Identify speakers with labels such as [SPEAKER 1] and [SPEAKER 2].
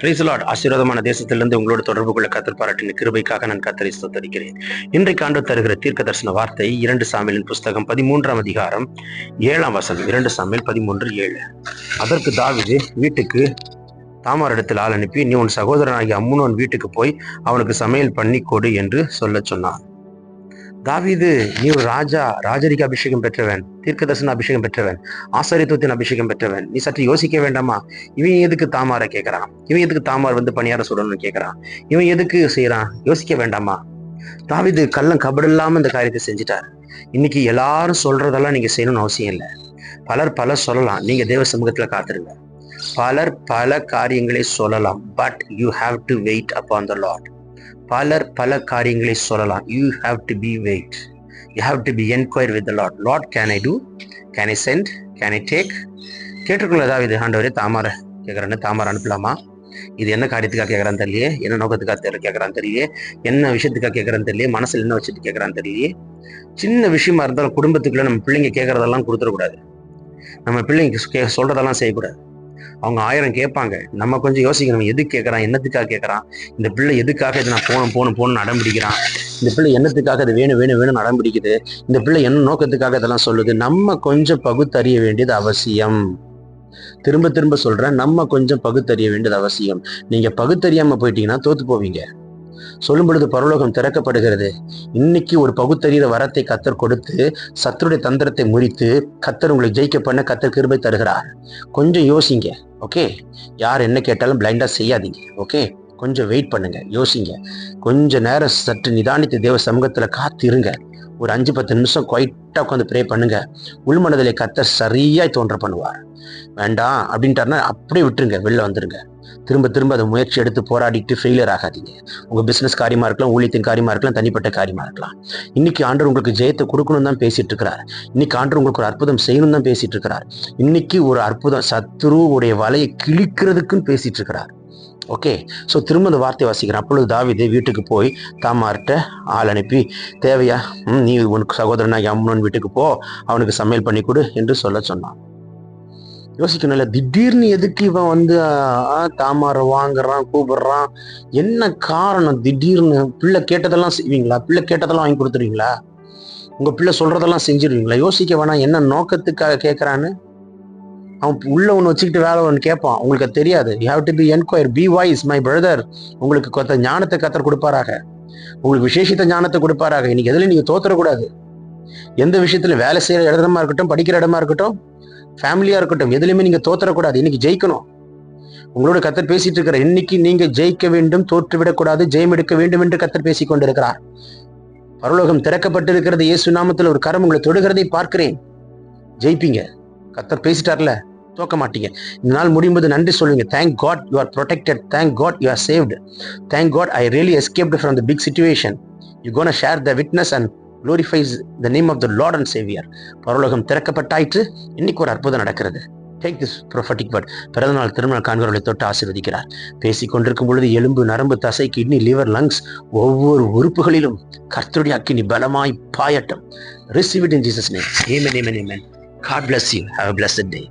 [SPEAKER 1] Praise the Lord. ஆசீர்வாதமான தேசத்திலிருந்து உங்களோடு தொடர்பு கொள்ள கர்த்தர் பாராட்டின கிருபைக்காக நான் கர்த்தரை ஸ்தோத்திரிக்கிறேன். இன்றைக்கு ஆண்டவர் தருகிற தீர்க்க தரிசன வார்த்தை 2 சாமுவேலின் புஸ்தகம் 13ஆம் அதிகாரம் 7ஆம் வசனம். 2 சாமுவேல் 13:7. அதற்கு தாவீது வீட்டுக்கு தாமார் இடத்தில் ஆள் அனுப்பி, நீ உன் சகோதரனாகிய அம்னோன் வீட்டுக்கு போய் அவனுக்கு சமையல் பண்ணி கொடு என்று சொல்ல சொன்னான். தாவீது, நீ ஒரு ராஜரிக அபிஷேகம் பெற்றவன், தீர்க்கதரிசன அபிஷேகம் பெற்றவன், ஆசாரியத்துவத்தின் அபிஷேகம் பெற்றவன். நீ சற்று யோசிக்க வேண்டாமா? இவன் எதுக்கு தாமாரை கேட்கறான்? இவன் எதுக்கு தாமார் வந்து பணியார சொல்லணும்னு கேட்கறான்? இவன் எதுக்கு செய்யறான்? யோசிக்க வேண்டாமா? தாவீது கள்ளம் கபடு இல்லாம இந்த காரியத்தை செஞ்சுட்டார். இன்னைக்கு எல்லாரும் சொல்றதெல்லாம் நீங்க செய்யணும்னு அவசியம் இல்லை. பலர் சொல்லலாம், நீங்க தேவ சமூகத்துல காத்துருங்க. பலர் பல காரியங்களை சொல்லலாம், but you have to wait upon the Lord. பல காரியங்களை சொல்லலாம். You have to be wait. You have to be inquire with the Lord. Lord, can I do? Can I send? Can I take? கேட்டுக்கொள்ள தாவீது, ஆண்டவரே தாமாரை கேட்கறான்னு, தாமாரை அனுப்பலாமா? இது என்ன காரியத்துக்காக கேட்கறான்னு தெரியலையே, என்ன நோக்கத்துக்காக கேட்கறான்னு தெரியலையே, என்ன விஷயத்துக்காக கேட்கறான்னு தெரியலையே, மனசுல என்ன வச்சுட்டு கேட்கறான்னு தெரியலையே. சின்ன விஷயமா இருந்தாலும் குடும்பத்துக்குள்ள நம்ம பிள்ளைங்க கேட்கறதெல்லாம் கொடுத்துடக்கூடாது. நம்ம பிள்ளைங்க சொல்றதெல்லாம் செய்யக்கூடாது. அவங்க 1000 கேட்பாங்க. நம்ம கொஞ்சம் யோசிக்கணும், எதுக்கு கேட்கறான், என்னத்துக்காக கேட்கறான், இந்த பிள்ளை எதுக்காக இதை நான் போகணும்னு அடம் பிடிக்கிறான், இந்த பிள்ளை என்னத்துக்காக இது வேணும் அடம் பிடிக்குது, இந்த பிள்ளை என்ன நோக்கத்துக்காக இதெல்லாம் சொல்லுது. நம்ம கொஞ்சம் பகுத்தறிய வேண்டியது அவசியம். திரும்ப சொல்றேன், நம்ம கொஞ்சம் பகுத்தறிய வேண்டியது அவசியம். நீங்க பகுத்தறியாம போயிட்டீங்கன்னா தோத்து போவீங்க. சொல்லும் பொழுது பரலோகம் திறக்கப்படுகிறது. இன்னைக்கு ஒரு பகுத்தறிகிற வரத்தை கர்த்தர் கொடுத்து சத்துருடைய தந்திரத்தை முறித்து கர்த்தர் உங்களை ஜெயிக்க பண்ண கர்த்தர் கிருபை தருகிறார். கொஞ்சம் யோசிங்க. ஓகே, யார் என்ன கேட்டாலும் பிளைண்டா செய்யாதீங்க. ஓகே, கொஞ்சம் வெயிட் பண்ணுங்க, யோசிங்க. கொஞ்ச நேரம் சற்று நிதானித்து தேவ சமூகத்துல காத்திருங்க. ஒரு 5-10 நிமிஷம் குவைட்டா உட்காந்து ப்ரே பண்ணுங்க. உள்மனதிலே கர்த்தர் சரியாய் தோன்ற பண்ணுவார். வேண்டாம் அப்படின்ட்டாருன்னா அப்படியே விட்டுருங்க, வெளில வந்துருங்க. திரும்ப அதை முயற்சி எடுத்து போராடிட்டு ஃபெயிலியர் ஆகாதீங்க. உங்க பிசினஸ் காரியமா இருக்கலாம், ஊழியத்தின் காரியமா இருக்கலாம், தனிப்பட்ட காரியமா இருக்கலாம். இன்னைக்கு ஆண்டவர் உங்களுக்கு ஜெயத்தை கொடுக்கணும் தான் பேசிட்டு இருக்கிறார். இன்னைக்கு ஆண்டவர் உங்களுக்கு ஒரு அற்புதம் செய்யணும் தான் பேசிட்டு இருக்கிறார். இன்னைக்கு ஒரு அற்புதம் சத்துருவுடைய வலையை கிழிக்கிறதுக்குன்னு பேசிட்டு இருக்கிறார். ஓகே, ஸோ திரும்ப அந்த வார்த்தை வாசிக்கிறேன். அப்பொழுது தாவீது வீட்டுக்கு போய் தாமார்கிட்ட ஆள் அனுப்பி, தேவையா, நீ உனக்கு சகோதரனாகி அம்னோன் வீட்டுக்கு போ, அவனுக்கு சமையல் பண்ணி கொடு என்று சொல்ல சொன்னான். யோசிக்கணும்ல, திடீர்னு எதுக்கு இவன் வந்து தாமாரை வாங்குறான், கூப்பிடுறான்? என்ன காரணம்? திடீர்னு பிள்ளை கேட்டதெல்லாம் செய்வீங்களா? பிள்ளை கேட்டதெல்லாம் வாங்கி கொடுத்துருவீங்களா? உங்க பிள்ளை சொல்றதெல்லாம் செஞ்சிருவீங்களா? யோசிக்க வேணாம், என்ன நோக்கத்துக்காக கேட்கறான்னு. அவன் உள்ள ஒன்று வச்சுக்கிட்டு வேலை ஒன்று கேட்பான். உங்களுக்கு அது தெரியாது. You have to be enquire, be wise my brother. உங்களுக்கு ஞானத்தை கத்தர் கொடுப்பாராக, உங்களுக்கு விசேஷித்த ஞானத்தை கொடுப்பாராக. இன்னைக்கு எதுல நீங்க தோத்துறக்கூடாது. எந்த விஷயத்துல வேலை செய்யற இடமா இருக்கட்டும், படிக்கிற இடமா இருக்கட்டும், ஃபேமிலியா இருக்கட்டும், எதுலையுமே நீங்க தோத்துறக்கூடாது. இன்னைக்கு ஜெயிக்கணும். உங்களோட கத்தர் பேசிட்டு இருக்கிற, இன்னைக்கு நீங்க ஜெயிக்க வேண்டும், தோற்று விடக்கூடாது, ஜெயம் எடுக்க வேண்டும் என்று கத்தர் பேசிக் கொண்டிருக்கிறார். பரலோகம் திறக்கப்பட்டிருக்கிறது. இயேசு நாமத்தில் ஒரு கரம் உங்களை தொடுகிறதை பார்க்கிறேன். ஜெயிப்பீங்க. கத்தர் பேசிட்டார்ல, தோக்க மாட்டீங்க. இந்த நாள் முடியும் போது நன்றி சொல்லுங்க. Thank God you are protected. Thank God you are saved. Thank God I really escaped from the big situation. You gonna share the witness and glorifies the name of the Lord and Savior. பரலோகம் திறக்கப்பட்டாயிற்று. இன்னைக்கு ஒரு அற்புதம் நடக்கிறது. Take this prophetic word. பிறந்தநாள் திருமண காண்கிறவர்களை தொட்டு ஆசீர்வதிக்கிறார். பேசிக் கொண்டிருக்கும் பொழுது எலும்பு, நரம்பு, தசை, கிட்னி, லிவர், லங்ஸ், ஒவ்வொரு உறுப்புகளிலும் கர்த்தருடைய அக்கினி பலமாய் பாயட்டும். Receive it in Jesus' name. Amen, amen, amen. God bless you. Have a blessed day.